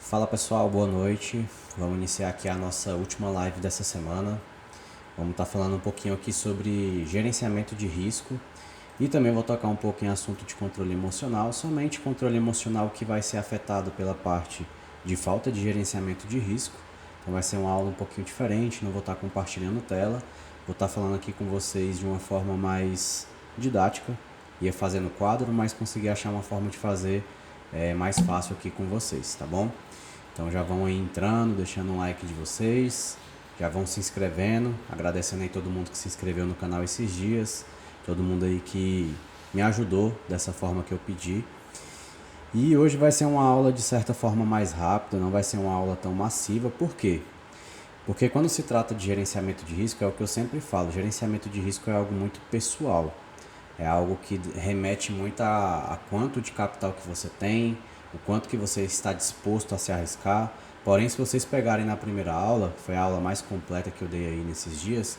Fala pessoal, boa noite. Vamos iniciar aqui a nossa última live dessa semana. Vamos estar falando um pouquinho aqui sobre gerenciamento de risco e também vou tocar um pouco em assunto de controle emocional, somente controle emocional que vai ser afetado pela parte de falta de gerenciamento de risco. Então vai ser uma aula um pouquinho diferente, não vou estar compartilhando tela, vou estar falando aqui com vocês de uma forma mais didática, ia fazendo quadro, mas consegui achar uma forma de fazer mais fácil aqui com vocês, tá bom? Então já vão aí entrando, deixando um like de vocês, já vão se inscrevendo, agradecendo aí todo mundo que se inscreveu no canal esses dias, todo mundo aí que me ajudou dessa forma que eu pedi. E hoje vai ser uma aula de certa forma mais rápida, não vai ser uma aula tão massiva, por quê? Porque quando se trata de gerenciamento de risco, é o que eu sempre falo, gerenciamento de risco é algo muito pessoal. É algo que remete muito a quanto de capital que você tem, o quanto que você está disposto a se arriscar. Porém, se vocês pegarem na primeira aula, que foi a aula mais completa que eu dei aí nesses dias,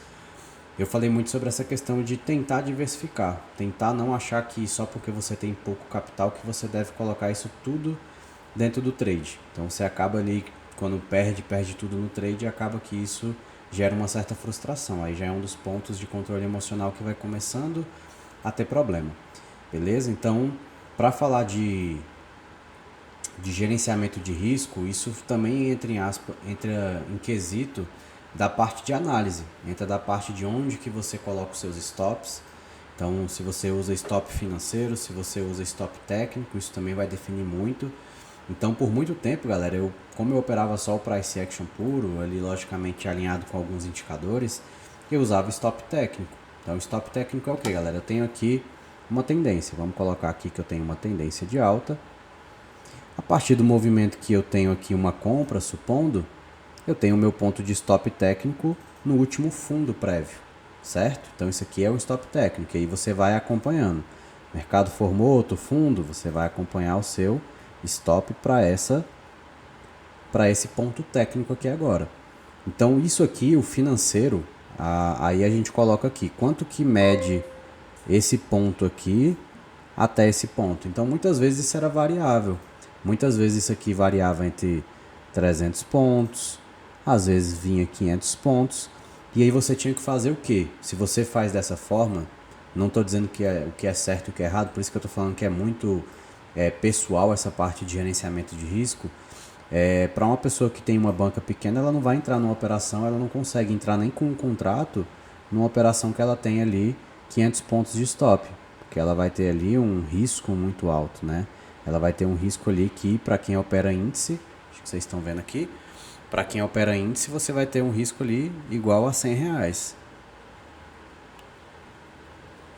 eu falei muito sobre essa questão de tentar diversificar, tentar não achar que só porque você tem pouco capital que você deve colocar isso tudo dentro do trade. Então você acaba ali, quando perde tudo no trade, acaba que isso gera uma certa frustração. Aí já é um dos pontos de controle emocional que vai começando a ter problema. Beleza? Então, para falar de gerenciamento de risco, isso também entra em quesito da parte de análise, entra da parte de onde que você coloca os seus stops. Então, se você usa stop financeiro, se você usa stop técnico, isso também vai definir muito. Então, por muito tempo, galera, como eu operava só o price action puro, ali logicamente alinhado com alguns indicadores, eu usava stop técnico. Então, stop técnico é o que, galera? Eu tenho aqui uma tendência. Vamos colocar aqui que eu tenho uma tendência de alta. A partir do movimento que eu tenho aqui uma compra, supondo, eu tenho o meu ponto de stop técnico no último fundo prévio, certo? Então isso aqui é o stop técnico, e aí você vai acompanhando. O mercado formou outro fundo, você vai acompanhar o seu stop para esse ponto técnico aqui agora. Então isso aqui, o financeiro, aí a gente coloca aqui, quanto que mede esse ponto aqui até esse ponto. Então muitas vezes isso era variável. Muitas vezes isso aqui variava entre 300 pontos, às vezes vinha 500 pontos. E aí você tinha que fazer o quê? Se você faz dessa forma, não estou dizendo o que é certo e o que é errado, por isso que eu estou falando que é muito pessoal essa parte de gerenciamento de risco. Para uma pessoa que tem uma banca pequena, ela não vai entrar numa operação, ela não consegue entrar nem com um contrato numa operação que ela tem ali 500 pontos de stop, porque ela vai ter ali um risco muito alto, né? Ela vai ter um risco ali que, para quem opera índice, acho que vocês estão vendo aqui, para quem opera índice, você vai ter um risco ali igual a R$ 100.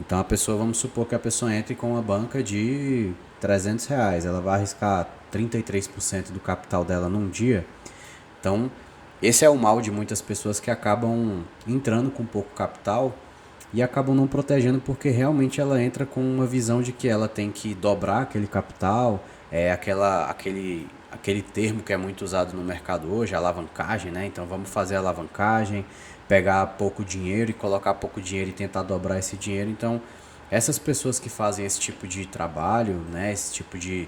Então vamos supor que a pessoa entre com uma banca de R$ 300, ela vai arriscar 33% do capital dela num dia. Então, esse é o mal de muitas pessoas que acabam entrando com pouco capital e acabam não protegendo porque realmente ela entra com uma visão de que ela tem que dobrar aquele capital, aquele termo que é muito usado no mercado hoje, alavancagem, né? Então vamos fazer a alavancagem, pegar pouco dinheiro e colocar pouco dinheiro e tentar dobrar esse dinheiro. Então essas pessoas que fazem esse tipo de trabalho, né? Esse tipo de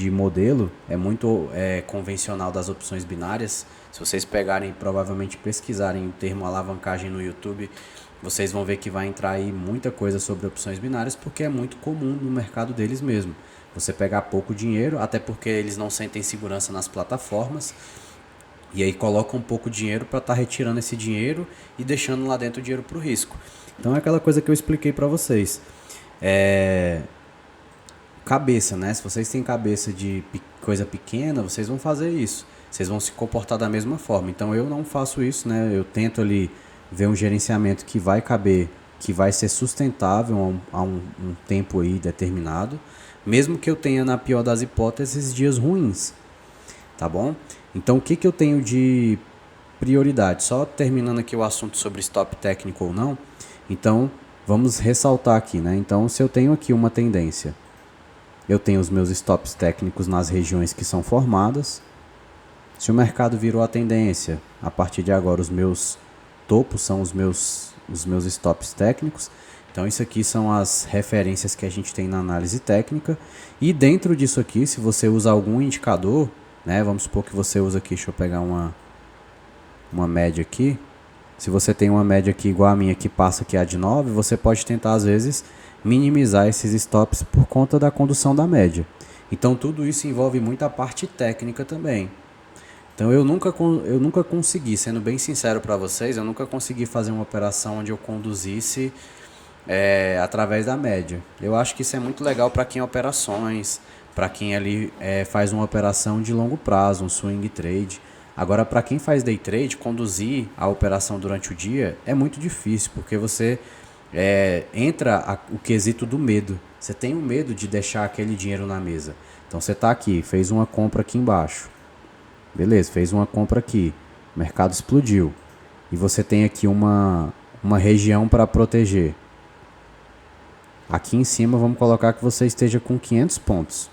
modelo é muito convencional das opções binárias. Se vocês pegarem e provavelmente pesquisarem o termo alavancagem no YouTube, vocês vão ver que vai entrar aí muita coisa sobre opções binárias, porque é muito comum no mercado deles mesmo. Você pegar pouco dinheiro, até porque eles não sentem segurança nas plataformas, e aí colocam um pouco dinheiro para estar retirando esse dinheiro e deixando lá dentro o dinheiro para o risco. Então é aquela coisa que eu expliquei para vocês. Cabeça, né? Se vocês têm cabeça de coisa pequena, vocês vão fazer isso. Vocês vão se comportar da mesma forma. Então eu não faço isso, né? Eu tento ali ver um gerenciamento que vai caber, que vai ser sustentável a um tempo aí determinado, mesmo que eu tenha, na pior das hipóteses, dias ruins, tá bom? Então o que eu tenho de prioridade? Só terminando aqui o assunto sobre stop técnico ou não, então vamos ressaltar aqui, né? Então se eu tenho aqui uma tendência, eu tenho os meus stops técnicos nas regiões que são formadas. Se o mercado virou a tendência, a partir de agora os meus topos são os meus stops técnicos. Então isso aqui são as referências que a gente tem na análise técnica. E dentro disso aqui, se você usa algum indicador, né? Vamos supor que você usa aqui, deixa eu pegar uma média aqui. Se você tem uma média aqui igual a minha que passa aqui a de 9, você pode tentar às vezes minimizar esses stops por conta da condução da média. Então tudo isso envolve muita parte técnica também. Então eu nunca consegui, sendo bem sincero para vocês, eu nunca consegui fazer uma operação onde eu conduzisse através da média. Eu acho que isso é muito legal para quem é operações, para quem ali faz uma operação de longo prazo, um swing trade. Agora, para quem faz day trade, conduzir a operação durante o dia é muito difícil, porque você entra o quesito do medo. Você tem o medo de deixar aquele dinheiro na mesa. Então você está aqui, fez uma compra aqui embaixo. Beleza, fez uma compra aqui. O mercado explodiu. E você tem aqui uma região para proteger. Aqui em cima vamos colocar que você esteja com 500 pontos.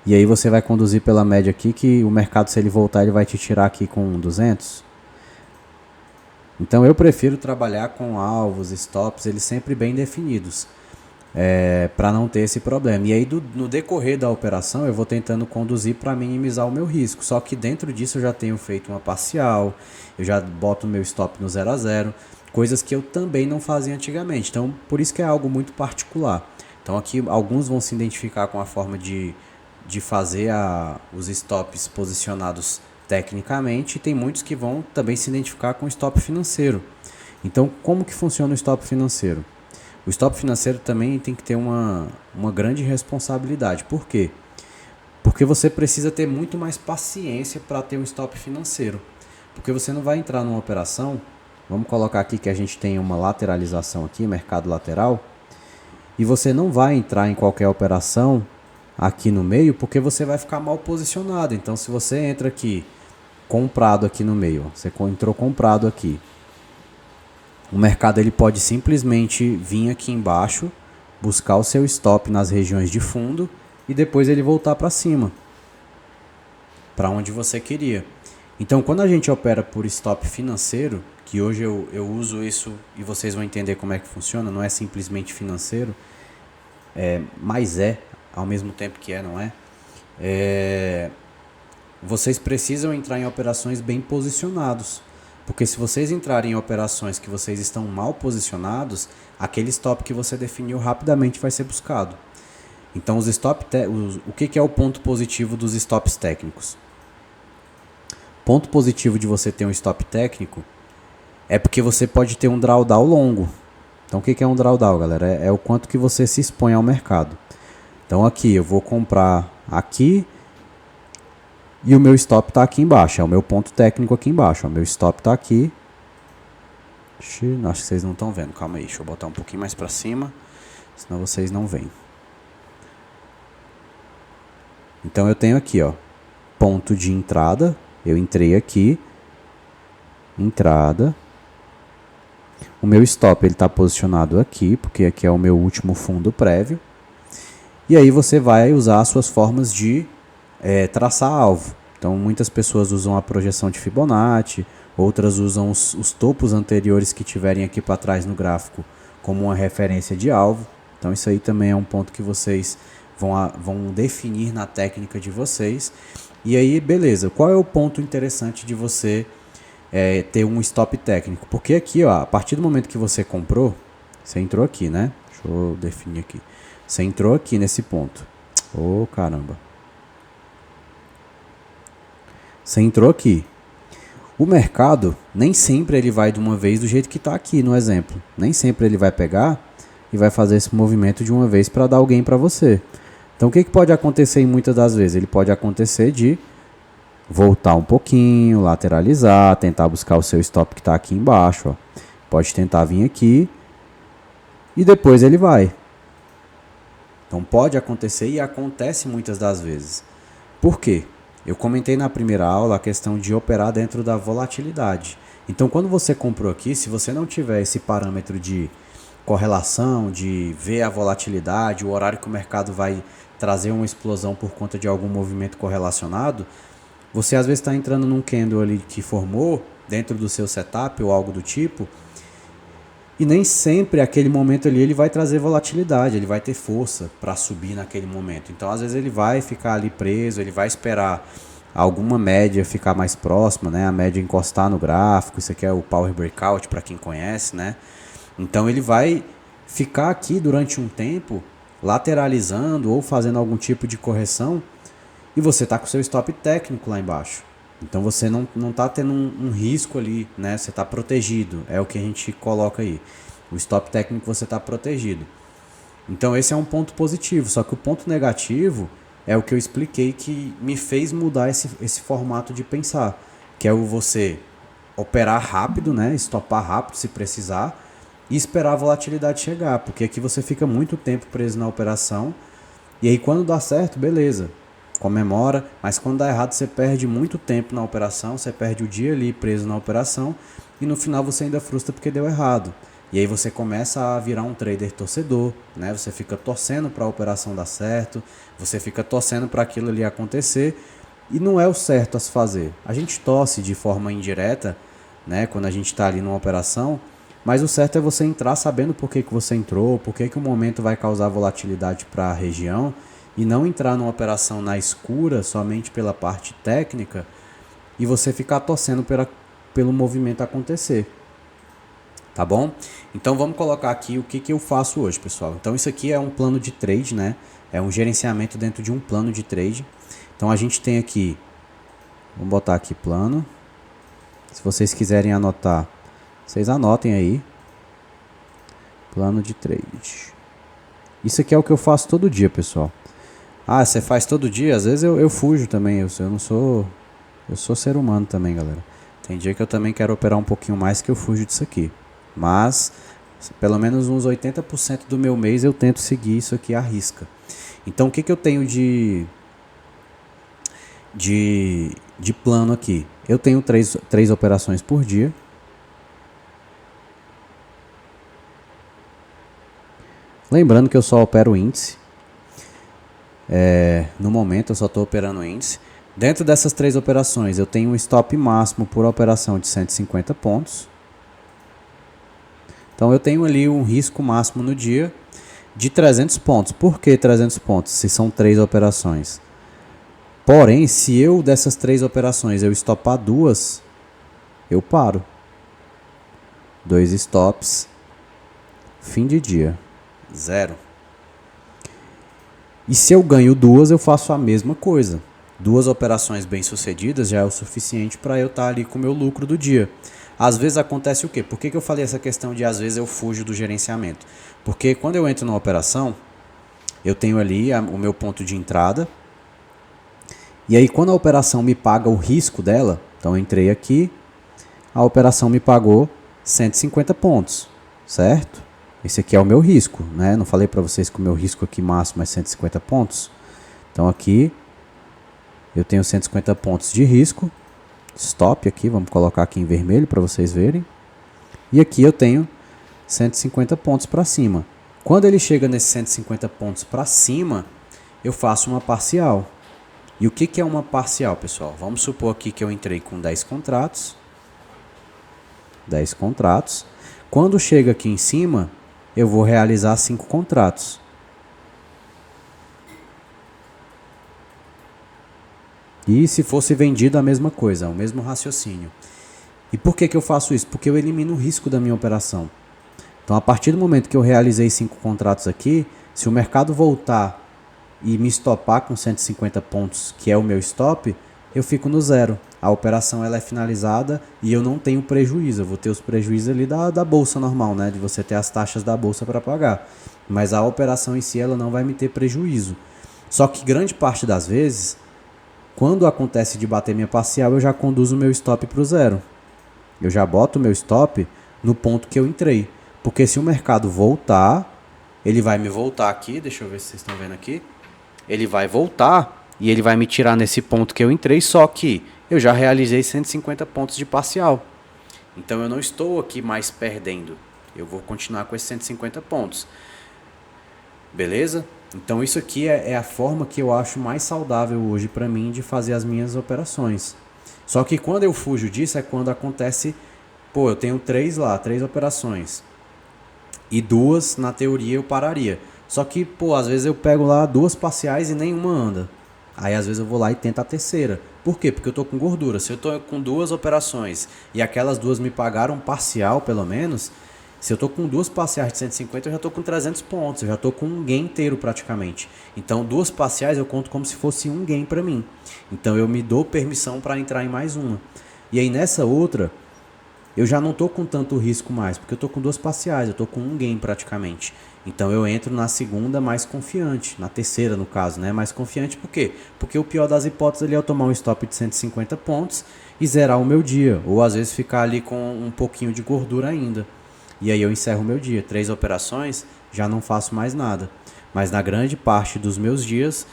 E aí você vai conduzir pela média aqui que o mercado, se ele voltar, ele vai te tirar aqui com 200. Então eu prefiro trabalhar com alvos, stops, eles sempre bem definidos, para não ter esse problema. E aí no decorrer da operação eu vou tentando conduzir para minimizar o meu risco. Só que dentro disso eu já tenho feito uma parcial, eu já boto o meu stop no 0 a 0, coisas que eu também não fazia antigamente. Então por isso que é algo muito particular. Então aqui alguns vão se identificar com a forma de fazer os stops posicionados tecnicamente, e tem muitos que vão também se identificar com o stop financeiro. Então, como que funciona o stop financeiro? O stop financeiro também tem que ter uma grande responsabilidade. Por quê? Porque você precisa ter muito mais paciência para ter um stop financeiro. Porque você não vai entrar numa operação, vamos colocar aqui que a gente tem uma lateralização aqui, mercado lateral, e você não vai entrar em qualquer operação aqui no meio, porque você vai ficar mal posicionado. Então, se você entra aqui comprado aqui no meio, você entrou comprado aqui, o mercado ele pode simplesmente vir aqui embaixo, buscar o seu stop nas regiões de fundo e depois ele voltar para cima, para onde você queria. Então, quando a gente opera por stop financeiro, que hoje eu uso isso e vocês vão entender como é que funciona, não é simplesmente financeiro, mas ao mesmo tempo que não é? Vocês precisam entrar em operações bem posicionados. Porque se vocês entrarem em operações que vocês estão mal posicionados, aquele stop que você definiu rapidamente vai ser buscado. Então, o que é o ponto positivo dos stops técnicos? Ponto positivo de você ter um stop técnico é porque você pode ter um drawdown longo. Então, o que é um drawdown, galera? É o quanto que você se expõe ao mercado. Então, aqui eu vou comprar aqui e o meu stop está aqui embaixo. É o meu ponto técnico aqui embaixo. O meu stop está aqui. Acho que vocês não estão vendo. Calma aí, deixa eu botar um pouquinho mais para cima, senão vocês não veem. Então eu tenho aqui, ponto de entrada. Eu entrei aqui, entrada. O meu stop ele está posicionado aqui, porque aqui é o meu último fundo prévio. E aí você vai usar as suas formas de traçar alvo. Então muitas pessoas usam a projeção de Fibonacci, outras usam os topos anteriores que tiverem aqui para trás no gráfico como uma referência de alvo. Então isso aí também é um ponto que vocês vão definir na técnica de vocês. E aí, beleza, qual é o ponto interessante de você ter um stop técnico? Porque aqui, a partir do momento que você comprou, você entrou aqui, né? Deixa eu definir aqui. Você entrou aqui nesse ponto. Ô, caramba. Você entrou aqui. O mercado, nem sempre ele vai de uma vez do jeito que está aqui no exemplo. Nem sempre ele vai pegar e vai fazer esse movimento de uma vez para dar alguém para você. Então o que pode acontecer muitas das vezes? Ele pode acontecer de voltar um pouquinho, lateralizar, tentar buscar o seu stop que está aqui embaixo. Pode tentar vir aqui e depois ele vai. Então pode acontecer e acontece muitas das vezes. Por quê? Eu comentei na primeira aula a questão de operar dentro da volatilidade. Então, quando você comprou aqui, se você não tiver esse parâmetro de correlação, de ver a volatilidade, o horário que o mercado vai trazer uma explosão por conta de algum movimento correlacionado, você às vezes está entrando num candle ali que formou dentro do seu setup ou algo do tipo, E nem sempre aquele momento ali ele vai trazer volatilidade, ele vai ter força para subir naquele momento. Então às vezes ele vai ficar ali preso, ele vai esperar alguma média ficar mais próxima, né? A média encostar no gráfico, isso aqui é o Power Breakout para quem conhece, né? Então ele vai ficar aqui durante um tempo lateralizando ou fazendo algum tipo de correção e você está com o seu stop técnico lá embaixo. Então você não está tendo um risco ali, né? Você está protegido, é o que a gente coloca aí. O stop técnico você está protegido. Então esse é um ponto positivo, só que o ponto negativo é o que eu expliquei que me fez mudar esse formato de pensar, que é o você operar rápido, né? Stopar rápido se precisar e esperar a volatilidade chegar, porque aqui você fica muito tempo preso na operação e aí quando dá certo, beleza, comemora, mas quando dá errado você perde muito tempo na operação, você perde o dia ali preso na operação e no final você ainda frustra porque deu errado. E aí você começa a virar um trader torcedor, né? Você fica torcendo para a operação dar certo, você fica torcendo para aquilo ali acontecer e não é o certo a se fazer. A gente torce de forma indireta, né? Quando a gente está ali numa operação, mas o certo é você entrar sabendo por que você entrou, por que o momento vai causar volatilidade para a região e não entrar numa operação na escura somente pela parte técnica e você ficar torcendo pelo movimento acontecer. Tá bom? Então vamos colocar aqui o que eu faço hoje, pessoal. Então isso aqui é um plano de trade, né? É um gerenciamento dentro de um plano de trade. Então a gente tem aqui, vamos botar aqui plano. Se vocês quiserem anotar, vocês anotem aí. Plano de trade. Isso aqui é o que eu faço todo dia, pessoal. Ah, você faz todo dia? Às vezes eu fujo também. Eu não sou... Eu sou ser humano também, galera. Tem dia que eu também quero operar um pouquinho mais que eu fujo disso aqui. Mas, pelo menos uns 80% do meu mês eu tento seguir isso aqui à risca. Então, o que eu tenho de plano aqui? Eu tenho três operações por dia. Lembrando que eu só opero índice. No momento eu só estou operando índice. Dentro dessas 3 operações eu tenho um stop máximo por operação de 150 pontos. Então eu tenho ali um risco máximo no dia de 300 pontos. Por que 300 pontos? Se são 3 operações. Porém, se eu dessas 3 operações eu estopar 2, eu paro. 2 stops, fim de dia, 0. E se eu ganho 2, eu faço a mesma coisa. 2 operações bem sucedidas já é o suficiente para eu estar ali com o meu lucro do dia. Às vezes acontece o quê? Por que eu falei essa questão de às vezes eu fujo do gerenciamento? Porque quando eu entro numa operação, eu tenho ali o meu ponto de entrada. E aí quando a operação me paga o risco dela, então eu entrei aqui, a operação me pagou 150 pontos, certo? Esse aqui é o meu risco, né? Não falei para vocês que o meu risco aqui máximo é 150 pontos? Então aqui eu tenho 150 pontos de risco. Stop aqui, vamos colocar aqui em vermelho para vocês verem. E aqui eu tenho 150 pontos para cima. Quando ele chega nesses 150 pontos para cima, eu faço uma parcial. E o que é uma parcial, pessoal? Vamos supor aqui que eu entrei com 10 contratos. 10 contratos. Quando chega aqui em cima, eu vou realizar 5 contratos. E se fosse vendido a mesma coisa, o mesmo raciocínio. E por que eu faço isso? Porque eu elimino o risco da minha operação. Então, a partir do momento que eu realizei 5 contratos aqui, se o mercado voltar e me stopar com 150 pontos, que é o meu stop, eu fico no 0. A operação ela é finalizada e eu não tenho prejuízo. Eu vou ter os prejuízos ali da bolsa normal, né? De você ter as taxas da bolsa para pagar. Mas a operação em si ela não vai me ter prejuízo. Só que grande parte das vezes, quando acontece de bater minha parcial, eu já conduzo o meu stop para o 0. Eu já boto o meu stop no ponto que eu entrei. Porque se o mercado voltar, ele vai me voltar aqui. Deixa eu ver se vocês estão vendo aqui. Ele vai voltar e ele vai me tirar nesse ponto que eu entrei, só que eu já realizei 150 pontos de parcial. Então eu não estou aqui mais perdendo. Eu vou continuar com esses 150 pontos. Beleza? Então isso aqui é a forma que eu acho mais saudável hoje para mim de fazer as minhas operações. Só que quando eu fujo disso é quando acontece, eu tenho 3 operações. e 2 na teoria eu pararia. Só que, pô, às vezes eu pego lá 2 parciais e nenhuma anda. Aí às vezes eu vou lá e tento a terceira. Por quê? Porque eu tô com gordura. Se eu tô com 2 operações e aquelas 2 me pagaram parcial, pelo menos, se eu tô com 2 parciais de 150, eu já tô com 300 pontos. Eu já tô com um game inteiro praticamente. Então 2 parciais eu conto como se fosse um game pra mim. Então eu me dou permissão para entrar em mais uma. E aí nessa outra, eu já não tô com tanto risco mais, porque eu tô com 2 parciais, eu tô com um game praticamente. Então eu entro na segunda mais confiante, na terceira no caso, né? Mais confiante por quê? Porque o pior das hipóteses ali é eu tomar um stop de 150 pontos e zerar o meu dia, ou às vezes ficar ali com um pouquinho de gordura ainda. E aí eu encerro o meu dia. 3 operações, já não faço mais nada. Mas na grande parte dos meus dias,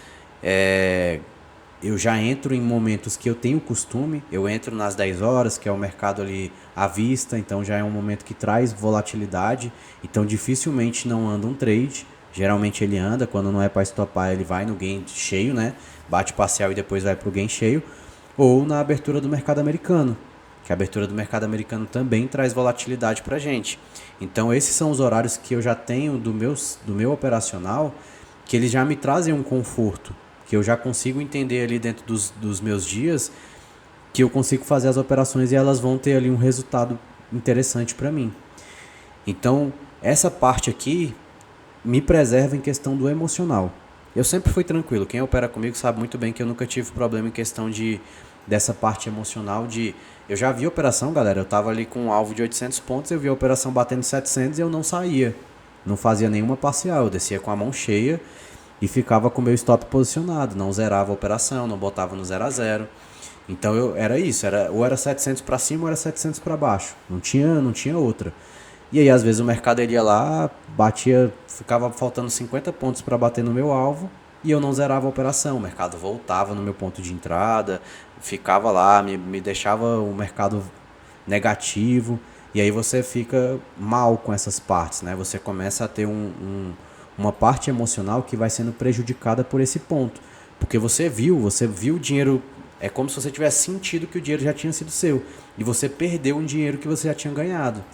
eu já entro em momentos que eu tenho costume, eu entro nas 10 horas, que é o mercado ali à vista, então já é um momento que traz volatilidade, então dificilmente não anda um trade, geralmente ele anda, quando não é para estopar ele vai no gain cheio, né? Bate parcial e depois vai para o gain cheio, ou na abertura do mercado americano, que a abertura do mercado americano também traz volatilidade para a gente. Então esses são os horários que eu já tenho do meu operacional, que eles já me trazem um conforto, que eu já consigo entender ali dentro dos meus dias, que eu consigo fazer as operações e elas vão ter ali um resultado interessante para mim. Então, essa parte aqui me preserva em questão do emocional. Eu sempre fui tranquilo, quem opera comigo sabe muito bem que eu nunca tive problema em questão dessa parte emocional eu já vi a operação, galera, eu tava ali com um alvo de 800 pontos, eu vi a operação batendo 700 e eu não saía. Não fazia nenhuma parcial, eu descia com a mão cheia e ficava com o meu stop posicionado, não zerava a operação, não botava no 0 a 0. Então era isso, ou era 700 para cima ou era 700 para baixo, não tinha outra. E aí às vezes o mercado ele ia lá, batia, ficava faltando 50 pontos para bater no meu alvo e eu não zerava a operação, o mercado voltava no meu ponto de entrada, ficava lá, me deixava o mercado negativo, e aí você fica mal com essas partes, né? Você começa a ter uma parte emocional que vai sendo prejudicada por esse ponto. Porque você viu o dinheiro, é como se você tivesse sentido que o dinheiro já tinha sido seu, e você perdeu um dinheiro que você já tinha ganhado.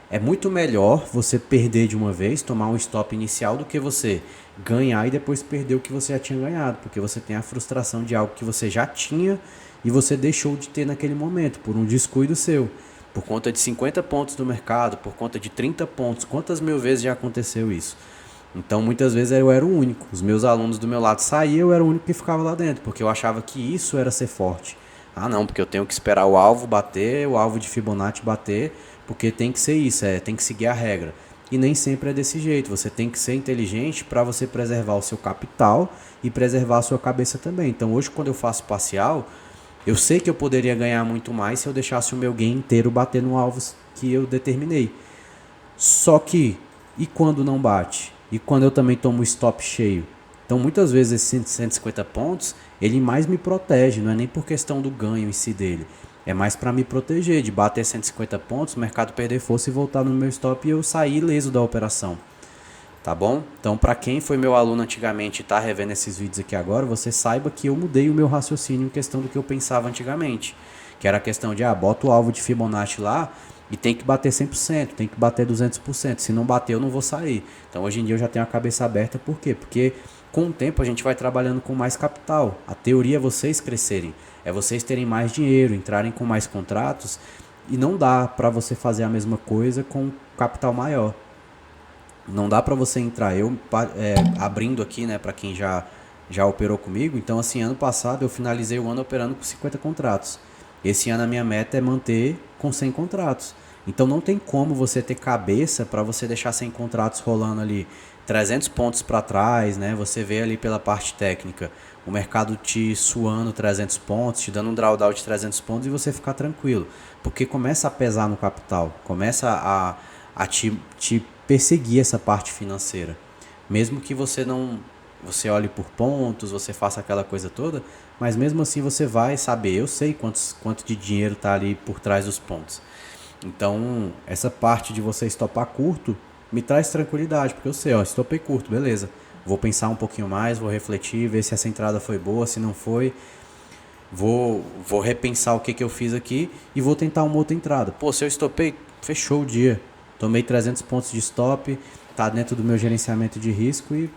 É muito melhor você perder de uma vez, tomar um stop inicial, do que você ganhar e depois perder o que você já tinha ganhado, porque você tem a frustração de algo que você já tinha e você deixou de ter naquele momento, por um descuido seu. Por conta de 50 pontos do mercado, por conta de 30 pontos, quantas mil vezes já aconteceu isso? Então muitas vezes eu era o único, os meus alunos do meu lado saíam, eu era o único que ficava lá dentro, porque eu achava que isso era ser forte. Ah não, porque eu tenho que esperar o alvo bater, o alvo de Fibonacci bater, porque tem que ser isso, tem que seguir a regra. E nem sempre é desse jeito, você tem que ser inteligente para você preservar o seu capital e preservar a sua cabeça também. Então hoje quando eu faço parcial, eu sei que eu poderia ganhar muito mais se eu deixasse o meu game inteiro bater no alvo que eu determinei. Só que, e quando não bate? E quando eu também tomo o stop cheio? Então muitas vezes esses 150 pontos, ele mais me protege, não é nem por questão do ganho em si dele. É mais para me proteger de bater 150 pontos, o mercado perder força e voltar no meu stop e eu sair ileso da operação. Tá bom? Então, para quem foi meu aluno antigamente e está revendo esses vídeos aqui agora, você saiba que eu mudei o meu raciocínio em questão do que eu pensava antigamente. Que era a questão de, bota o alvo de Fibonacci lá e tem que bater 100%, tem que bater 200%. Se não bater, eu não vou sair. Então, hoje em dia eu já tenho a cabeça aberta. Por quê? Porque com o tempo a gente vai trabalhando com mais capital. A teoria é vocês crescerem, é vocês terem mais dinheiro, entrarem com mais contratos, e não dá para você fazer a mesma coisa com capital maior. Não dá para você entrar, abrindo aqui, né, para quem já operou comigo. Então assim, ano passado eu finalizei o ano operando com 50 contratos. Esse ano a minha meta é manter com 100 contratos. Então não tem como você ter cabeça para você deixar 100 contratos rolando ali 300 pontos para trás, né? Você vê ali pela parte técnica o mercado te suando 300 pontos, te dando um drawdown de 300 pontos e você ficar tranquilo, porque começa a pesar no capital, começa a te perseguir essa parte financeira. Mesmo que você olhe por pontos, você faça aquela coisa toda, mas mesmo assim você vai saber, eu sei quanto de dinheiro está ali por trás dos pontos. Então, essa parte de você estopar curto me traz tranquilidade, porque eu sei, estopei curto, beleza. Vou pensar um pouquinho mais, vou refletir, ver se essa entrada foi boa, se não foi, vou repensar o que eu fiz aqui e vou tentar uma outra entrada. Pô, se eu estopei, fechou o dia. Tomei 300 pontos de stop, tá dentro do meu gerenciamento de risco e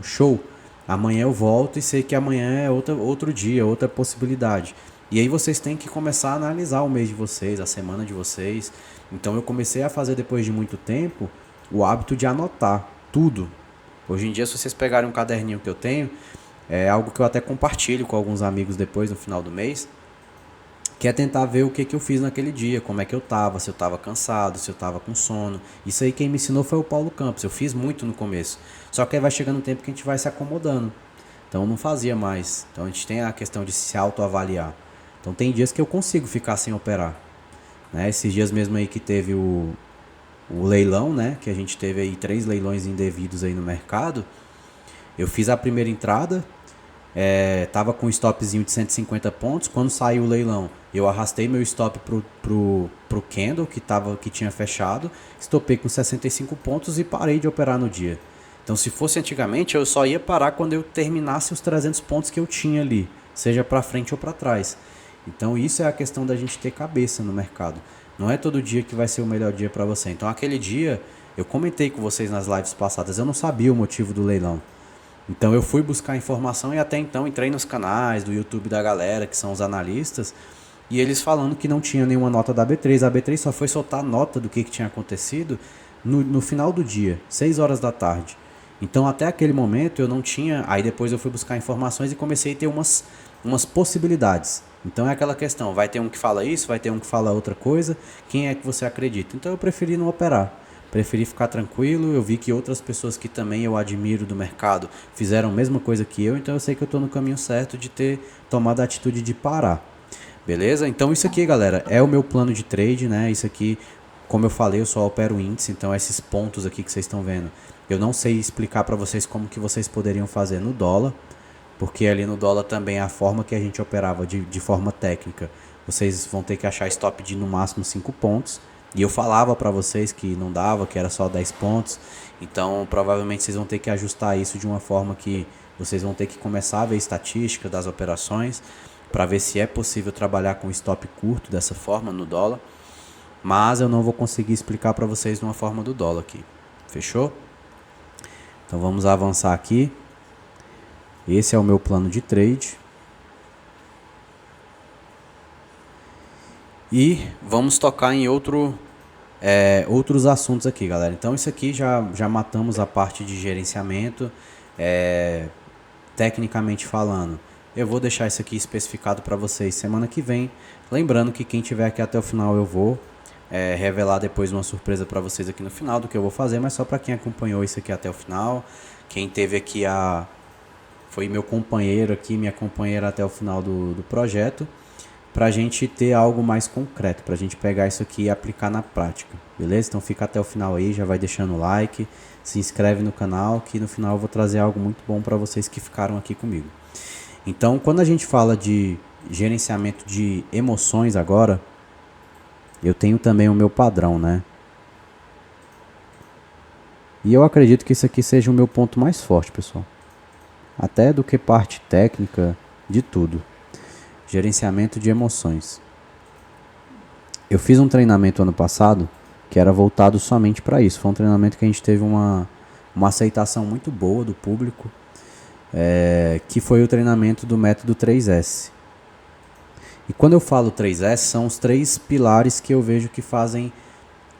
show. Amanhã eu volto e sei que amanhã é outro dia, outra possibilidade. E aí vocês têm que começar a analisar o mês de vocês, a semana de vocês. Então eu comecei a fazer, depois de muito tempo, o hábito de anotar tudo. Hoje em dia, se vocês pegarem um caderninho que eu tenho, é algo que eu até compartilho com alguns amigos depois, no final do mês, que é tentar ver o que, que eu fiz naquele dia, como é que eu tava, se eu tava cansado, se eu tava com sono. Isso aí quem me ensinou foi o Paulo Campos. Eu fiz muito no começo. Só que aí vai chegando um tempo que a gente vai se acomodando. Então eu não fazia mais. Então a gente tem a questão de se autoavaliar. Então tem dias que eu consigo ficar sem operar. Né? Esses dias mesmo aí que teve o leilão, né? Que a gente teve aí 3 leilões indevidos aí no mercado. Eu fiz a primeira entrada, tava com um stopzinho de 150 pontos. Quando saiu o leilão, eu arrastei meu stop pro candle que tinha fechado, estopei com 65 pontos e parei de operar no dia. Então, se fosse antigamente, eu só ia parar quando eu terminasse os 300 pontos que eu tinha ali, seja para frente ou para trás. Então, isso é a questão da gente ter cabeça no mercado. Não é todo dia que vai ser o melhor dia para você. Então, aquele dia, eu comentei com vocês nas lives passadas, eu não sabia o motivo do leilão. Então eu fui buscar informação e até então entrei nos canais do YouTube da galera, que são os analistas, e eles falando que não tinha nenhuma nota da B3. A B3 só foi soltar a nota do que tinha acontecido no final do dia, 6 horas da tarde. Então até aquele momento eu não tinha. Aí depois eu fui buscar informações e comecei a ter umas possibilidades. Então é aquela questão, vai ter um que fala isso, vai ter um que fala outra coisa, quem é que você acredita? Então eu preferi não operar. Preferi ficar tranquilo, eu vi que outras pessoas que também eu admiro do mercado fizeram a mesma coisa que eu, então eu sei que eu estou no caminho certo de ter tomado a atitude de parar. Beleza? Então isso aqui, galera, é o meu plano de trade, né? Isso aqui, como eu falei, eu só opero índice, então esses pontos aqui que vocês estão vendo, eu não sei explicar para vocês como que vocês poderiam fazer no dólar, porque ali no dólar também é a forma que a gente operava de forma técnica. Vocês vão ter que achar stop de no máximo 5 pontos. E eu falava para vocês que não dava, que era só 10 pontos. Então, provavelmente vocês vão ter que ajustar isso de uma forma que vocês vão ter que começar a ver estatística das operações para ver se é possível trabalhar com stop curto dessa forma no dólar. Mas eu não vou conseguir explicar para vocês de uma forma do dólar aqui. Fechou? Então vamos avançar aqui. Esse é o meu plano de trade. E vamos tocar em outros assuntos aqui, galera. Então isso aqui já matamos a parte de gerenciamento, tecnicamente falando. Eu vou deixar isso aqui especificado para vocês semana que vem. Lembrando que quem tiver aqui até o final eu vou revelar depois uma surpresa para vocês aqui no final do que eu vou fazer, mas só para quem acompanhou isso aqui até o final. Quem teve aqui foi meu companheiro aqui, minha companheira até o final do projeto. Pra gente ter algo mais concreto, pra gente pegar isso aqui e aplicar na prática, beleza? Então fica até o final aí, já vai deixando o like, se inscreve no canal, que no final eu vou trazer algo muito bom para vocês que ficaram aqui comigo. Então, quando a gente fala de gerenciamento de emoções agora, eu tenho também o meu padrão, né? E eu acredito que isso aqui seja o meu ponto mais forte, pessoal. Até do que parte técnica, de tudo. Gerenciamento de emoções. Eu fiz um treinamento ano passado que era voltado somente para isso. Foi um treinamento que a gente teve uma aceitação muito boa do público, que foi o treinamento do método 3S. E quando eu falo 3S, são os 3 pilares que eu vejo que fazem...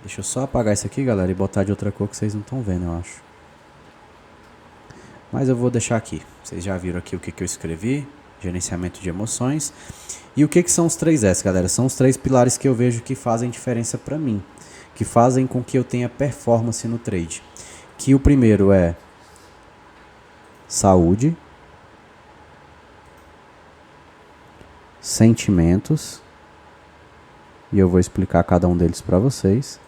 Deixa eu só apagar isso aqui, galera, e botar de outra cor que vocês não estão vendo, eu acho. Mas eu vou deixar aqui. Vocês já viram aqui o que eu escrevi. Gerenciamento de emoções. E o que são os 3S, galera? São os 3 pilares que eu vejo que fazem diferença para mim, que fazem com que eu tenha performance no trade. Que o primeiro é saúde, sentimentos, e eu vou explicar cada um deles para vocês,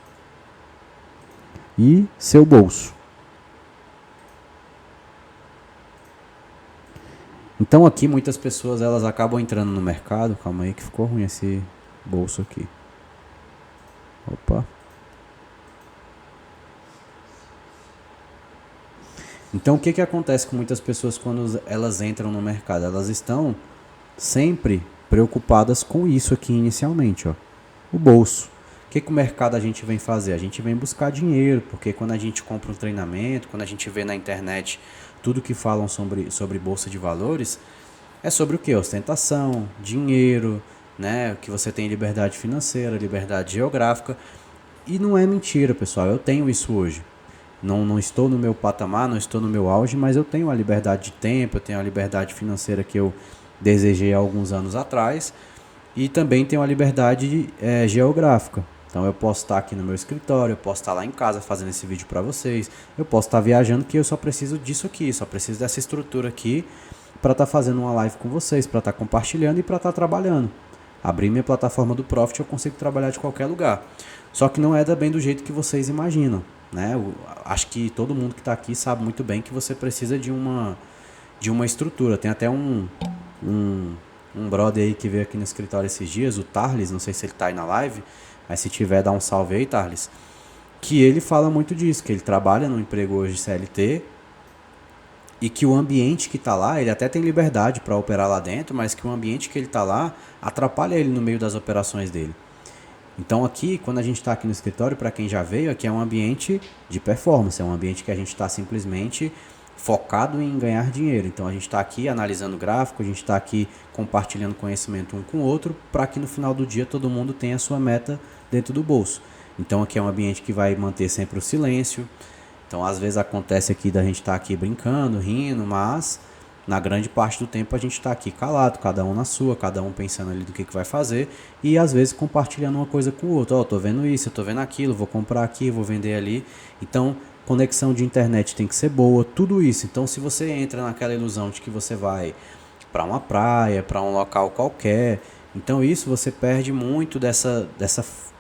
e seu bolso. Então aqui muitas pessoas elas acabam entrando no mercado. Calma aí que ficou ruim esse bolso aqui. Opa. Então o que acontece com muitas pessoas quando elas entram no mercado? Elas estão sempre preocupadas com isso aqui inicialmente, ó. O bolso. que o mercado a gente vem fazer? A gente vem buscar dinheiro, porque quando a gente compra um treinamento, quando a gente vê na internet tudo que falam sobre bolsa de valores, é sobre o que? Ostentação, dinheiro, né? Que você tem liberdade financeira, liberdade geográfica. E não é mentira, pessoal. Eu tenho isso hoje. Não estou no meu patamar, não estou no meu auge, mas eu tenho a liberdade de tempo, eu tenho a liberdade financeira que eu desejei há alguns anos atrás e também tenho a liberdade geográfica. Então eu posso estar aqui no meu escritório, eu posso estar lá em casa fazendo esse vídeo para vocês, eu posso estar viajando que eu só preciso disso aqui, só preciso dessa estrutura aqui para estar fazendo uma live com vocês, para estar compartilhando e para estar trabalhando. Abrir minha plataforma do Profit, eu consigo trabalhar de qualquer lugar. Só que não é bem do jeito que vocês imaginam, né? Acho que todo mundo que está aqui sabe muito bem que você precisa de uma estrutura. Tem até um brother aí que veio aqui no escritório esses dias, o Tarles, não sei se ele está aí na live, mas se tiver, dá um salve aí, Tarles. Que ele fala muito disso, que ele trabalha no emprego hoje CLT e que o ambiente que está lá, ele até tem liberdade para operar lá dentro, mas que o ambiente que ele está lá atrapalha ele no meio das operações dele. Então aqui, quando a gente está aqui no escritório, para quem já veio, aqui é um ambiente de performance, é um ambiente que a gente está simplesmente focado em ganhar dinheiro. Então a gente está aqui analisando gráfico, a gente está aqui compartilhando conhecimento um com o outro, para que no final do dia todo mundo tenha a sua meta dentro do bolso. Então aqui é um ambiente que vai manter sempre o silêncio. Então às vezes acontece aqui da gente estar aqui brincando, rindo, mas na grande parte do tempo a gente está aqui calado, cada um na sua, cada um pensando ali do que vai fazer e às vezes compartilhando uma coisa com o outro. Tô vendo isso, eu tô vendo aquilo, vou comprar aqui, vou vender ali. Então, conexão de internet tem que ser boa, tudo isso. Então, se você entra naquela ilusão de que você vai para uma praia, para um local qualquer, então isso você perde muito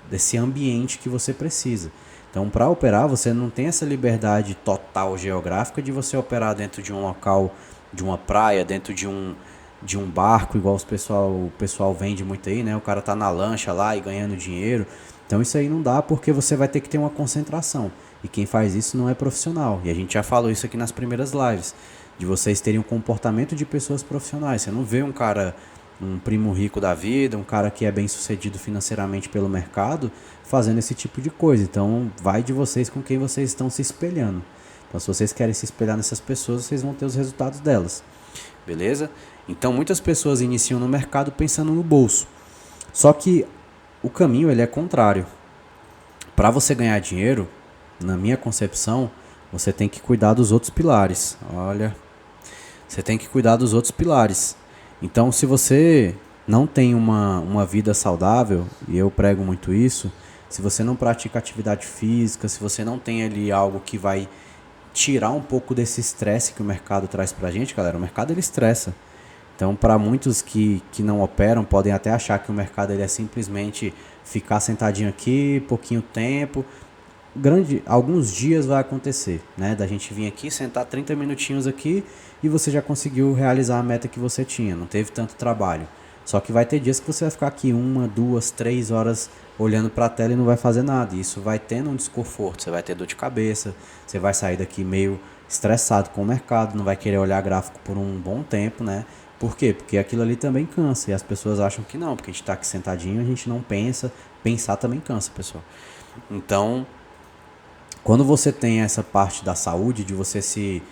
desse ambiente que você precisa. Então, para operar, você não tem essa liberdade total geográfica de você operar dentro de um local, de uma praia, dentro de um barco, igual o pessoal vende muito aí, né? O cara tá na lancha lá e ganhando dinheiro. Então isso aí não dá porque você vai ter que ter uma concentração. E quem faz isso não é profissional. E a gente já falou isso aqui nas primeiras lives. De vocês terem um comportamento de pessoas profissionais. Você não vê um cara, um primo rico da vida, um cara que é bem sucedido financeiramente pelo mercado, fazendo esse tipo de coisa. Então vai de vocês com quem vocês estão se espelhando. Então, se vocês querem se espelhar nessas pessoas, vocês vão ter os resultados delas. Beleza? Então, muitas pessoas iniciam no mercado pensando no bolso. Só que o caminho ele é contrário. Para você ganhar dinheiro, na minha concepção, você tem que cuidar dos outros pilares. Olha, você tem que cuidar dos outros pilares. Então, se você não tem uma vida saudável, e eu prego muito isso, se você não pratica atividade física, se você não tem ali algo que vai tirar um pouco desse estresse que o mercado traz pra gente, galera. O mercado ele estressa. Então, para muitos que não operam, podem até achar que o mercado ele é simplesmente ficar sentadinho aqui, pouquinho tempo. Alguns dias vai acontecer, né? Da gente vir aqui, sentar 30 minutinhos aqui e você já conseguiu realizar a meta que você tinha. Não teve tanto trabalho. Só que vai ter dias que você vai ficar aqui 1, 2, 3 horas olhando para a tela e não vai fazer nada. E isso vai tendo um desconforto, você vai ter dor de cabeça, você vai sair daqui meio estressado com o mercado, não vai querer olhar gráfico por um bom tempo, né? Por quê? Porque aquilo ali também cansa e as pessoas acham que não, porque a gente está aqui sentadinho, a gente não pensa, pensar também cansa, pessoal. Então, quando você tem essa parte da saúde, de você se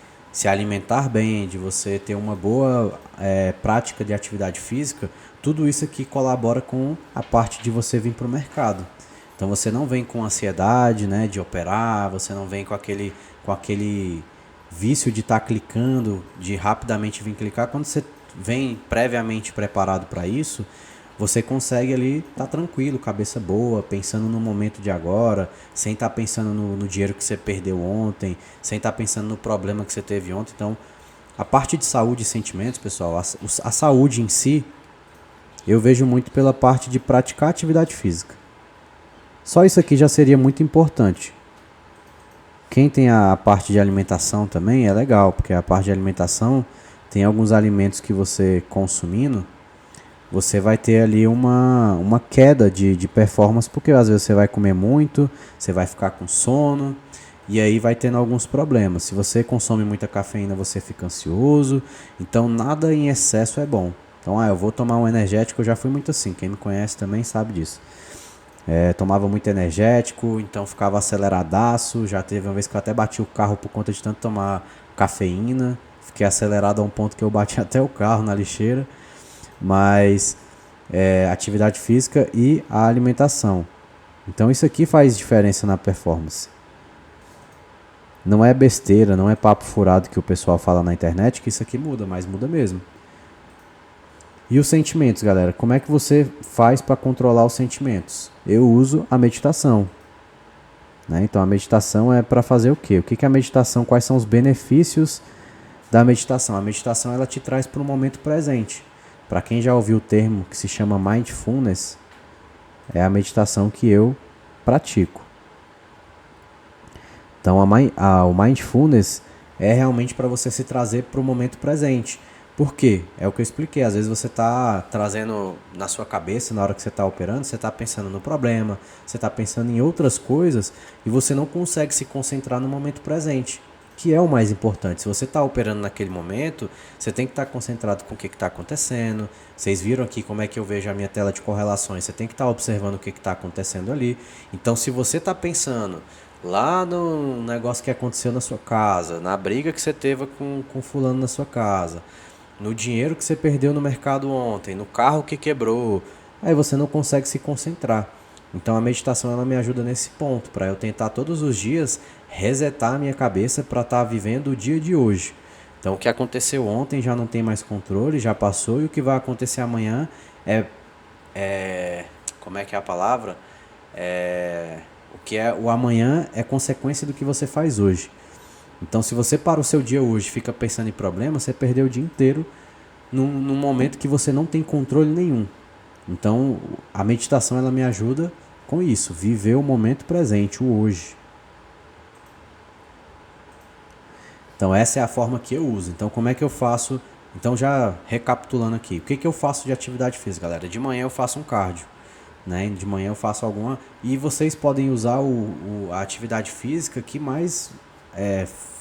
alimentar bem, de você ter uma boa prática de atividade física, tudo isso aqui colabora com a parte de você vir para o mercado. Então você não vem com ansiedade, né, de operar, você não vem com aquele vício de estar clicando, de rapidamente vir clicar. Quando você vem previamente preparado para isso, você consegue ali estar tranquilo, cabeça boa, pensando no momento de agora, sem estar pensando no dinheiro que você perdeu ontem, sem estar pensando no problema que você teve ontem. Então, a parte de saúde e sentimentos, pessoal, a saúde em si, eu vejo muito pela parte de praticar atividade física. Só isso aqui já seria muito importante. Quem tem a parte de alimentação também é legal, porque a parte de alimentação tem alguns alimentos que você consumindo, você vai ter ali uma queda de performance, porque às vezes você vai comer muito, você vai ficar com sono, e aí vai tendo alguns problemas. Se você consome muita cafeína, você fica ansioso, então nada em excesso é bom. Então, eu vou tomar um energético, eu já fui muito assim, quem me conhece também sabe disso. Tomava muito energético, então ficava aceleradaço. Já teve uma vez que eu até bati o carro por conta de tanto tomar cafeína. Fiquei acelerado a um ponto que eu bati até o carro na lixeira. Mas atividade física e a alimentação. Então isso aqui faz diferença na performance. Não é besteira, não é papo furado que o pessoal fala na internet que isso aqui muda, mas muda mesmo. E os sentimentos, galera? Como é que você faz para controlar os sentimentos? Eu uso a meditação. Né? Então a meditação é para fazer o quê? O que é a meditação? Quais são os benefícios da meditação? A meditação ela te traz para o momento presente. Para quem já ouviu o termo que se chama mindfulness, é a meditação que eu pratico. Então o mindfulness é realmente para você se trazer para o momento presente. Por quê? É o que eu expliquei. Às vezes você está trazendo na sua cabeça, na hora que você está operando, você está pensando no problema, você está pensando em outras coisas e você não consegue se concentrar no momento presente, que é o mais importante. Se você está operando naquele momento, você tem que estar concentrado com o que está acontecendo. Vocês viram aqui como é que eu vejo a minha tela de correlações. Você tem que estar observando o que está acontecendo ali. Então, se você está pensando lá no negócio que aconteceu na sua casa, na briga que você teve com fulano na sua casa, no dinheiro que você perdeu no mercado ontem, no carro que quebrou, aí você não consegue se concentrar. Então a meditação ela me ajuda nesse ponto, para eu tentar todos os dias resetar a minha cabeça para estar vivendo o dia de hoje. Então o que aconteceu ontem já não tem mais controle, já passou, e o que vai acontecer amanhã como é que é a palavra? O que é o amanhã é consequência do que você faz hoje. Então, se você para o seu dia hoje e fica pensando em problemas, você perdeu o dia inteiro num momento que você não tem controle nenhum. Então, a meditação ela me ajuda com isso, viver o momento presente, o hoje. Então, essa é a forma que eu uso. Então, como é que eu faço? Então, já recapitulando aqui, o que eu faço de atividade física, galera? De manhã eu faço um cardio. Né? De manhã eu faço alguma. E vocês podem usar a atividade física que mais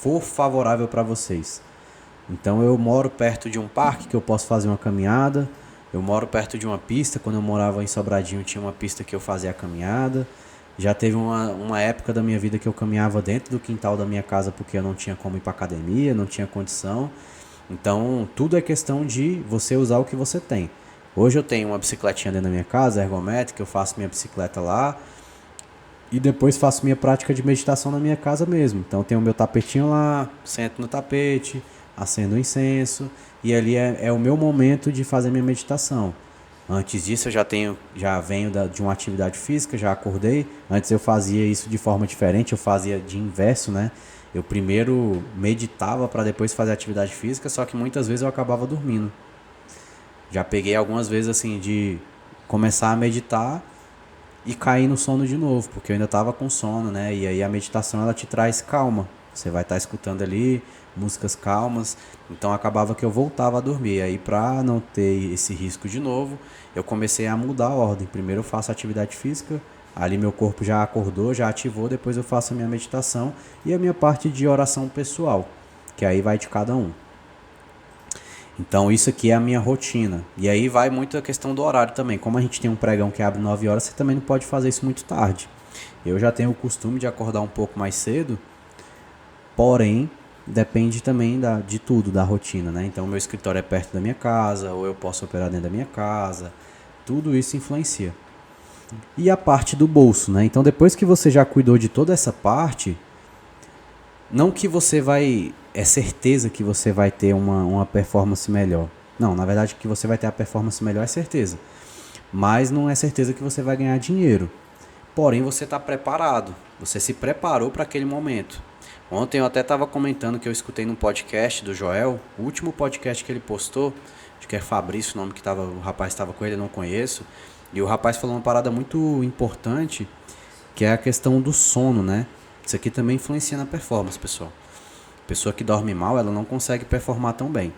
for favorável para vocês. Então eu moro perto de um parque que eu posso fazer uma caminhada. Eu moro perto de uma pista. Quando eu morava em Sobradinho tinha uma pista que eu fazia a caminhada. Já teve uma época da minha vida que eu caminhava dentro do quintal da minha casa porque eu não tinha como ir para academia, não tinha condição. Então tudo é questão de você usar o que você tem. Hoje eu tenho uma bicicletinha dentro da minha casa, ergométrica, eu faço minha bicicleta lá e depois faço minha prática de meditação na minha casa mesmo. Então eu tenho o meu tapetinho lá, sento no tapete, acendo um incenso e ali é o meu momento de fazer minha meditação. Antes disso eu já venho de uma atividade física, já acordei. Antes eu fazia isso de forma diferente, eu fazia de inverso, né? Eu primeiro meditava para depois fazer atividade física, só que muitas vezes eu acabava dormindo. Já peguei algumas vezes assim de começar a meditar e cair no sono de novo, porque eu ainda estava com sono, né? E aí a meditação ela te traz calma. Você vai estar escutando ali músicas calmas, então acabava que eu voltava a dormir. Aí para não ter esse risco de novo, eu comecei a mudar a ordem. Primeiro eu faço atividade física, ali meu corpo já acordou, já ativou, depois eu faço a minha meditação e a minha parte de oração pessoal, que aí vai de cada um. Então isso aqui é a minha rotina. E aí vai muito a questão do horário também. Como a gente tem um pregão que abre 9 horas, você também não pode fazer isso muito tarde. Eu já tenho o costume de acordar um pouco mais cedo, porém depende também de tudo, da rotina, né? Então meu escritório é perto da minha casa, ou eu posso operar dentro da minha casa. Tudo isso influencia. E a parte do bolso, né? Então depois que você já cuidou de toda essa parte, não que você vai... É certeza que você vai ter uma performance melhor. Não, na verdade que você vai ter a performance melhor é certeza. Mas não é certeza que você vai ganhar dinheiro. Porém, você está preparado. Você se preparou para aquele momento. Ontem eu até estava comentando que eu escutei num podcast do Joel, o último podcast que ele postou, acho que é Fabrício o nome que o rapaz estava com ele, eu não conheço. E o rapaz falou uma parada muito importante, que é a questão do sono, né? Isso aqui também influencia na performance, pessoal. Pessoa que dorme mal, ela não consegue performar tão bem.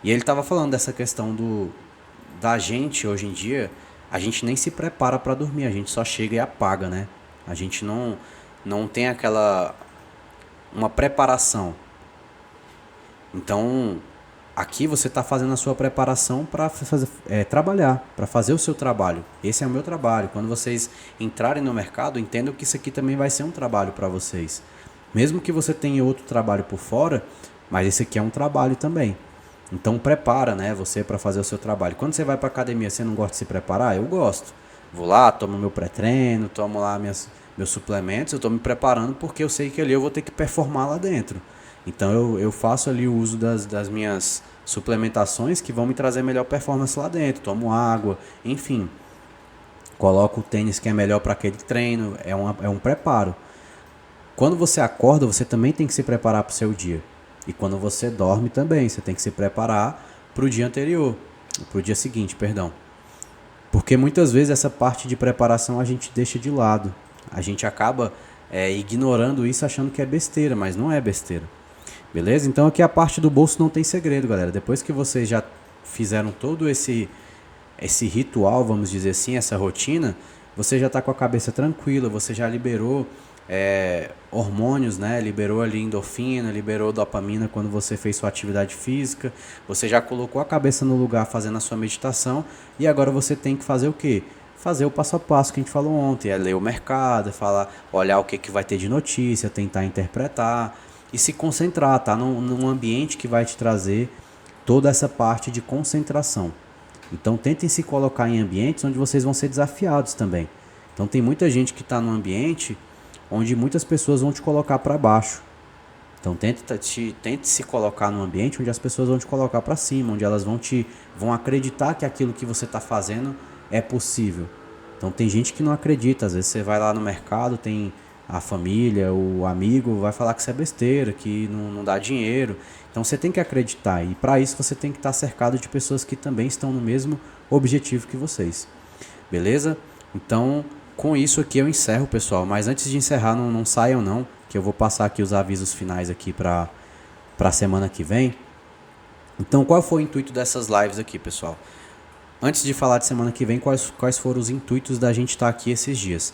E ele estava falando dessa questão da gente, hoje em dia, a gente nem se prepara para dormir, a gente só chega e apaga, né? A gente não tem uma preparação. Então, Aqui você está fazendo a sua preparação para trabalhar, para fazer o seu trabalho. Esse é o meu trabalho. Quando vocês entrarem no mercado, entendam que isso aqui também vai ser um trabalho para vocês. Mesmo que você tenha outro trabalho por fora, mas esse aqui é um trabalho também. Então prepara, né, você para fazer o seu trabalho. Quando você vai para academia, você não gosta de se preparar? Eu gosto. Vou lá, tomo meu pré-treino, tomo lá meus suplementos, eu estou me preparando porque eu sei que ali eu vou ter que performar lá dentro. Então eu faço ali o uso das minhas suplementações que vão me trazer melhor performance lá dentro. Tomo água, enfim. Coloco o tênis que é melhor para aquele treino, é um preparo. Quando você acorda, você também tem que se preparar para o seu dia. E quando você dorme também, você tem que se preparar para o dia anterior, para o dia seguinte, perdão. Porque muitas vezes essa parte de preparação a gente deixa de lado. A gente acaba ignorando isso achando que é besteira, mas não é besteira. Beleza? Então aqui a parte do bolso não tem segredo, galera. Depois que vocês já fizeram todo esse ritual, vamos dizer assim, essa rotina, você já está com a cabeça tranquila, você já liberou hormônios, né? Liberou ali endorfina, liberou dopamina quando você fez sua atividade física, você já colocou a cabeça no lugar fazendo a sua meditação e agora você tem que fazer o quê? Fazer o passo a passo que a gente falou ontem, é ler o mercado, olhar o que vai ter de notícia, tentar interpretar e se concentrar, tá? Num ambiente que vai te trazer toda essa parte de concentração. Então tentem se colocar em ambientes onde vocês vão ser desafiados também. Então tem muita gente que está num ambiente onde muitas pessoas vão te colocar para baixo. Então tente se colocar num ambiente onde as pessoas vão te colocar para cima, onde elas vão acreditar que aquilo que você está fazendo é possível. Então tem gente que não acredita, às vezes você vai lá no mercado, tem a família, o amigo vai falar que isso é besteira, que não dá dinheiro. Então você tem que acreditar e para isso você tem que estar cercado de pessoas que também estão no mesmo objetivo que vocês. Beleza? Então com isso aqui eu encerro, pessoal, mas antes de encerrar, não saiam não, que eu vou passar aqui os avisos finais aqui para a semana que vem. Então qual foi o intuito dessas lives aqui, pessoal? Antes de falar de semana que vem, quais foram os intuitos da gente estar aqui esses dias?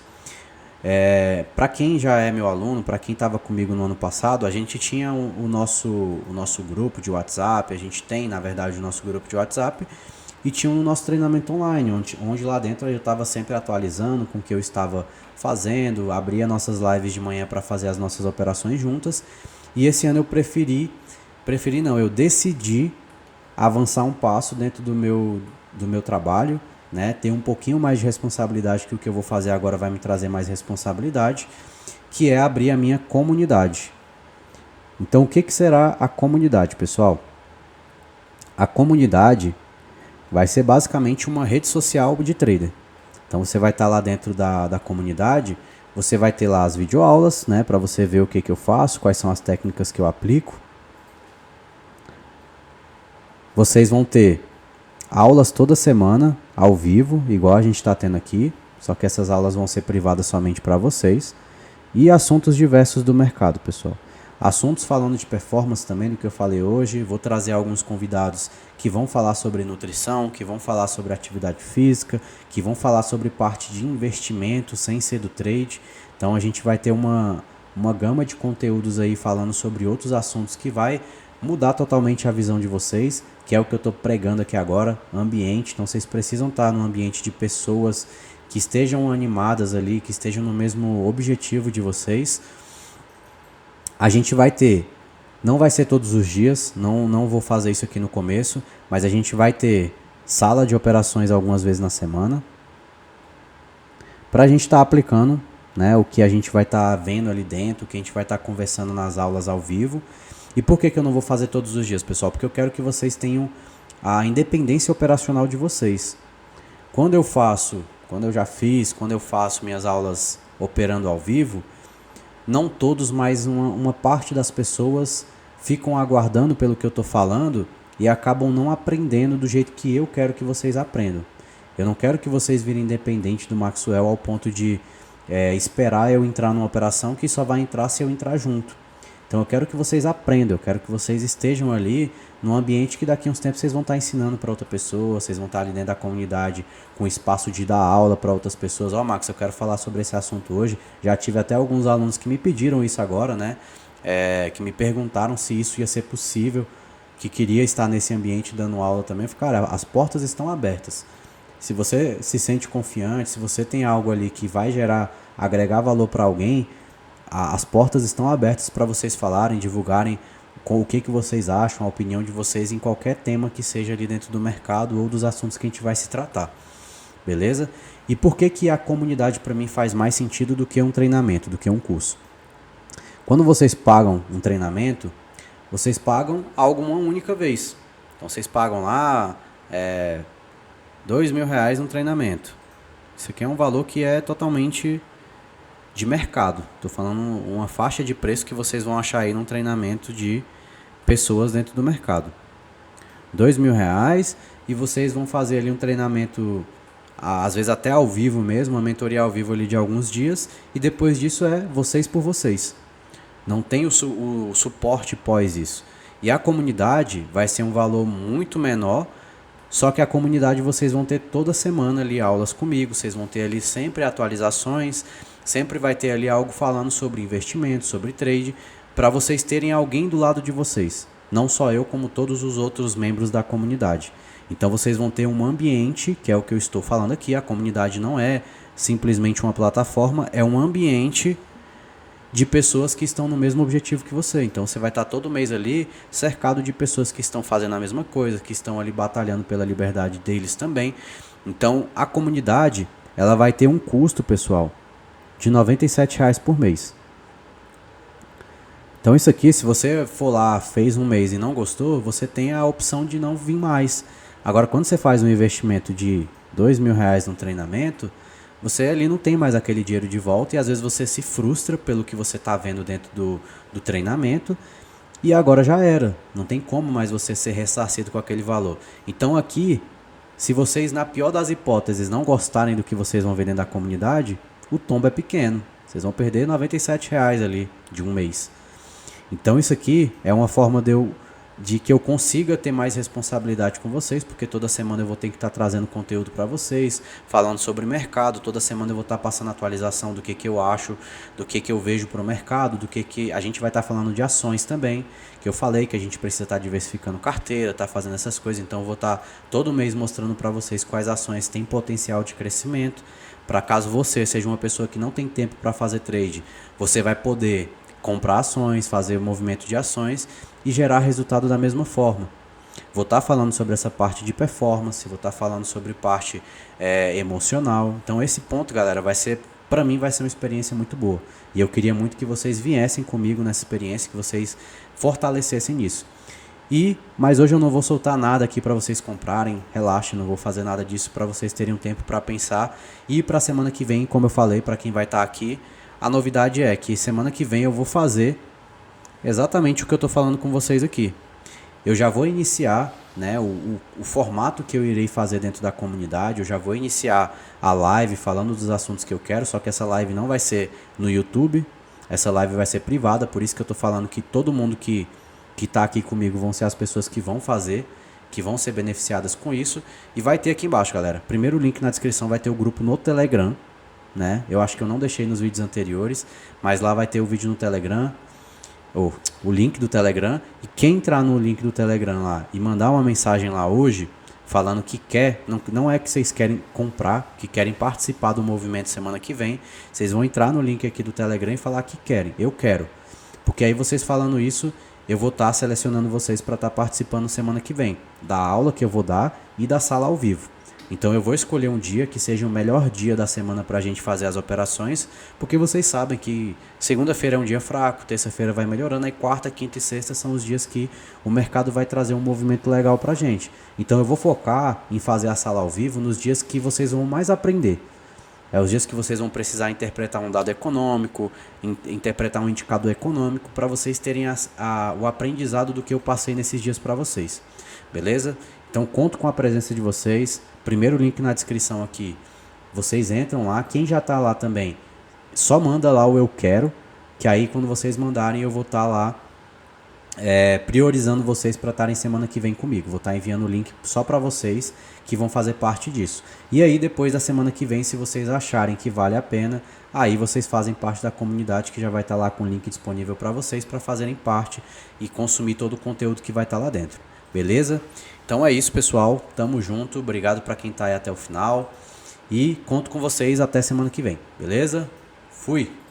Para quem já é meu aluno, para quem estava comigo no ano passado, a gente tinha o nosso grupo de WhatsApp, a gente tem, na verdade, o nosso grupo de WhatsApp, e tinha o nosso treinamento online, onde lá dentro eu estava sempre atualizando com o que eu estava fazendo, abria nossas lives de manhã para fazer as nossas operações juntas, e esse ano eu decidi avançar um passo dentro do meu trabalho, né? Ter um pouquinho mais de responsabilidade, que o que eu vou fazer agora vai me trazer mais responsabilidade, que é abrir a minha comunidade. Então o que será a comunidade, pessoal? A comunidade vai ser basicamente uma rede social de trader. Então você vai estar lá dentro da comunidade, você vai ter lá as videoaulas, né, para você ver o que eu faço, quais são as técnicas que eu aplico. Vocês vão ter aulas toda semana, ao vivo, igual a gente está tendo aqui, só que essas aulas vão ser privadas somente para vocês. E assuntos diversos do mercado, pessoal. Assuntos falando de performance também, do que eu falei hoje. Vou trazer alguns convidados que vão falar sobre nutrição, que vão falar sobre atividade física, que vão falar sobre parte de investimento sem ser do trade. Então a gente vai ter uma gama de conteúdos aí falando sobre outros assuntos que vai mudar totalmente a visão de vocês, que é o que eu estou pregando aqui agora, ambiente. Então vocês precisam estar num ambiente de pessoas que estejam animadas ali, que estejam no mesmo objetivo de vocês. A gente vai ter, não vai ser todos os dias, não vou fazer isso aqui no começo, mas a gente vai ter sala de operações algumas vezes na semana, para a gente estar aplicando, né, o que a gente vai estar vendo ali dentro, o que a gente vai estar conversando nas aulas ao vivo. E por que eu não vou fazer todos os dias, pessoal? Porque eu quero que vocês tenham a independência operacional de vocês. Quando eu faço minhas aulas operando ao vivo, não todos, mas uma parte das pessoas ficam aguardando pelo que eu estou falando e acabam não aprendendo do jeito que eu quero que vocês aprendam. Eu não quero que vocês virem independente do Maxwell ao ponto de esperar eu entrar numa operação que só vai entrar se eu entrar junto. Então eu quero que vocês aprendam, eu quero que vocês estejam ali num ambiente que daqui a uns tempos vocês vão estar ensinando para outra pessoa, vocês vão estar ali dentro da comunidade com espaço de dar aula para outras pessoas. Max, eu quero falar sobre esse assunto hoje. Já tive até alguns alunos que me pediram isso agora, né? Que me perguntaram se isso ia ser possível. que queria estar nesse ambiente dando aula também. Eu falei, cara, as portas estão abertas. Se você se sente confiante, se você tem algo ali que vai agregar valor para alguém, as portas estão abertas para vocês falarem, divulgarem com o que vocês acham, a opinião de vocês em qualquer tema que seja ali dentro do mercado ou dos assuntos que a gente vai se tratar. Beleza? E por que a comunidade para mim faz mais sentido do que um treinamento, do que um curso? Quando vocês pagam um treinamento, vocês pagam algo uma única vez. Então vocês pagam lá R$2.000 no treinamento. Isso aqui é um valor que é totalmente de mercado. Estou falando uma faixa de preço que vocês vão achar aí num treinamento de pessoas dentro do mercado. R$2.000 e vocês vão fazer ali um treinamento, às vezes até ao vivo mesmo, uma mentoria ao vivo ali de alguns dias, e depois disso é vocês por vocês. Não tem o suporte pós isso. E a comunidade vai ser um valor muito menor, só que a comunidade vocês vão ter toda semana ali aulas comigo, vocês vão ter ali sempre atualizações, sempre vai ter ali algo falando sobre investimento, sobre trade, para vocês terem alguém do lado de vocês. Não só eu, como todos os outros membros da comunidade. Então vocês vão ter um ambiente, que é o que eu estou falando aqui. A comunidade não é simplesmente uma plataforma, é um ambiente de pessoas que estão no mesmo objetivo que você. Então você vai estar todo mês ali cercado de pessoas que estão fazendo a mesma coisa, que estão ali batalhando pela liberdade deles também. Então a comunidade, ela vai ter um custo, pessoal, de R$97 por mês. Então isso aqui, se você for lá, fez um mês e não gostou, você tem a opção de não vir mais. Agora, quando você faz um investimento de R$2.000 no treinamento, você ali não tem mais aquele dinheiro de volta e às vezes você se frustra pelo que você está vendo dentro do treinamento e agora já era. Não tem como mais você ser ressarcido com aquele valor. Então aqui, se vocês, na pior das hipóteses, não gostarem do que vocês vão ver dentro da comunidade, o tombo é pequeno. Vocês vão perder R$97 ali de um mês. Então isso aqui é uma forma de que eu consiga ter mais responsabilidade com vocês, porque toda semana eu vou ter que estar trazendo conteúdo para vocês, falando sobre mercado, toda semana eu vou estar passando atualização do que eu acho, do que eu vejo para o mercado, do que a gente vai estar falando de ações também, que eu falei que a gente precisa estar diversificando carteira, estar fazendo essas coisas, então eu vou estar todo mês mostrando para vocês quais ações têm potencial de crescimento, para caso você seja uma pessoa que não tem tempo para fazer trade, você vai poder comprar ações, fazer o movimento de ações e gerar resultado da mesma forma. Vou estar falando sobre essa parte de performance, vou estar falando sobre parte emocional. Então esse ponto, galera, para mim vai ser uma experiência muito boa. E eu queria muito que vocês viessem comigo nessa experiência, que vocês fortalecessem nisso. Mas hoje eu não vou soltar nada aqui para vocês comprarem, relaxem, não vou fazer nada disso, para vocês terem um tempo para pensar. E para a semana que vem, como eu falei, para quem vai estar aqui, a novidade é que semana que vem eu vou fazer exatamente o que eu estou falando com vocês aqui. Eu já vou iniciar, né, o formato que eu irei fazer dentro da comunidade, eu já vou iniciar a live falando dos assuntos que eu quero, só que essa live não vai ser no YouTube, essa live vai ser privada, por isso que eu estou falando que todo mundo que está aqui comigo vão ser as pessoas que vão fazer, que vão ser beneficiadas com isso, e vai ter aqui embaixo, galera, primeiro link na descrição vai ter o grupo no Telegram, né? Eu acho que eu não deixei nos vídeos anteriores, mas lá vai ter o vídeo no Telegram, ou o link do Telegram, e quem entrar no link do Telegram lá e mandar uma mensagem lá hoje, falando que quer, não é que vocês querem comprar, que querem participar do movimento semana que vem, vocês vão entrar no link aqui do Telegram e falar que querem, eu quero, porque aí vocês falando isso, eu vou estar selecionando vocês para estar participando semana que vem, da aula que eu vou dar e da sala ao vivo. Então eu vou escolher um dia que seja o melhor dia da semana para a gente fazer as operações, porque vocês sabem que segunda-feira é um dia fraco, terça-feira vai melhorando, aí quarta, quinta e sexta são os dias que o mercado vai trazer um movimento legal para a gente. Então eu vou focar em fazer a sala ao vivo nos dias que vocês vão mais aprender. É os dias que vocês vão precisar interpretar um dado econômico, interpretar um indicador econômico, para vocês terem o aprendizado do que eu passei nesses dias para vocês. Beleza? Então conto com a presença de vocês. Primeiro link na descrição aqui. Vocês entram lá. Quem já está lá também, só manda lá o eu quero, que aí quando vocês mandarem eu vou estar lá priorizando vocês para estarem semana que vem comigo. Vou estar enviando o link só para vocês que vão fazer parte disso. E aí depois da semana que vem, se vocês acharem que vale a pena, aí vocês fazem parte da comunidade que já vai estar lá com o link disponível para vocês para fazerem parte e consumir todo o conteúdo que vai estar lá dentro. Beleza? Então é isso, pessoal. Tamo junto. Obrigado para quem está aí até o final. E conto com vocês até semana que vem. Beleza? Fui!